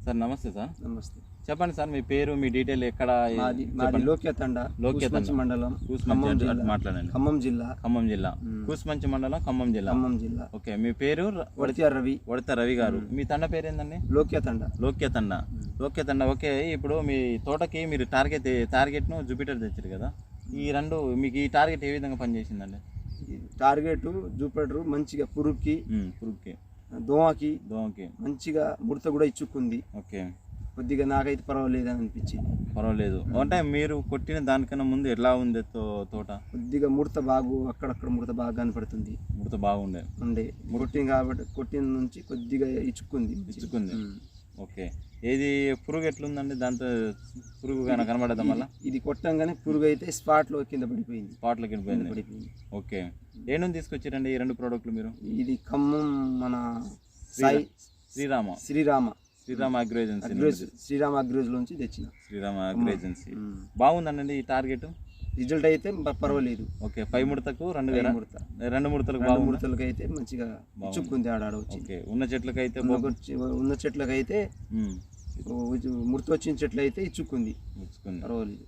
Sir నమస్తే sir. నమస్తే. చెప్పండి సార్, మీ పేరు, మీ డీటెయిల్, ఎక్కడ? మాది లోక్యతండ, కూసుమంచి మండలం, మాట్లాడండి. ఖమ్మం జిల్లా. కూసుమంచి మండలం, ఖమ్మం జిల్లా. ఓకే, మీ పేరు? వడత రవి గారు. మీ తండ పేరు ఏందండి? లోక్యతండ. ఓకే, ఇప్పుడు మీ తోటకి మీరు టార్గెట్ను జూపిటర్ తెచ్చారు కదా, ఈ రెండు మీకు ఈ టార్గెట్ ఏ విధంగా పనిచేసిందండి? టార్గెట్ జూపిటర్ మంచిగా పురుగుకి దోమకి మంచిగా ముడత కూడా ఇచ్చుకుంది. ఓకే, కొద్దిగా నాకైతే పర్వాలేదు అని అనిపించింది. పర్వాలేదు అంటే మీరు కొట్టిన దానికన్నా ముందు ఎలా ఉంది తోట? కొద్దిగా ముడత అక్కడక్కడ ముడత బాగా కనపడుతుంది. ముడత బాగుండే కొట్టిన నుంచి కొద్దిగా ఇచ్చుకుంది. ఓకే, ఏది పురుగు ఎట్లుందండి? దాంతో పురుగు కనబడదా? మళ్ళీ ఇది కొట్టంగానే పురుగు అయితే స్పాట్లో కింద పడిపోయింది. ఓకే, ఏ నుంచి తీసుకొచ్చారండి ఈ రెండు ప్రోడక్ట్లు మీరు? ఇది ఖమ్మం మన శ్రీరామ అగ్రో ఏజెన్సీ నుంచి తెచ్చిన. శ్రీరామ అగ్రో ఏజెన్సీ బాగుందండి ఈ టార్గెట్. రిజల్ట్ అయితే పర్వాలేదు. ఓకే, పై ముడతకు రెండు ముడతలకు అయితే మంచిగా ఇచ్చుకుంది. ఓకే, ఉన్న చెట్లకైతే ముడత వచ్చిన చెట్లు అయితే ఇచ్చుకుంది. పర్వాలేదు.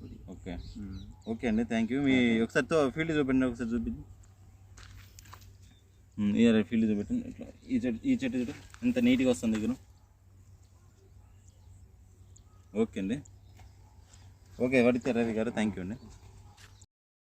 ఓకే అండి, థ్యాంక్ యూ. మీ ఒకసారి ఫీల్డ్ చూపండి, ఒకసారి చూపించి ఫీల్డ్ చూపెట్టండి. ఇట్లా ఈ చెట్టు చూడు ఎంత నీట్గా వస్తుంది దగ్గర. ఓకే అండి, ఓకే వడితే రవి గారు, థ్యాంక్ యూ అండి.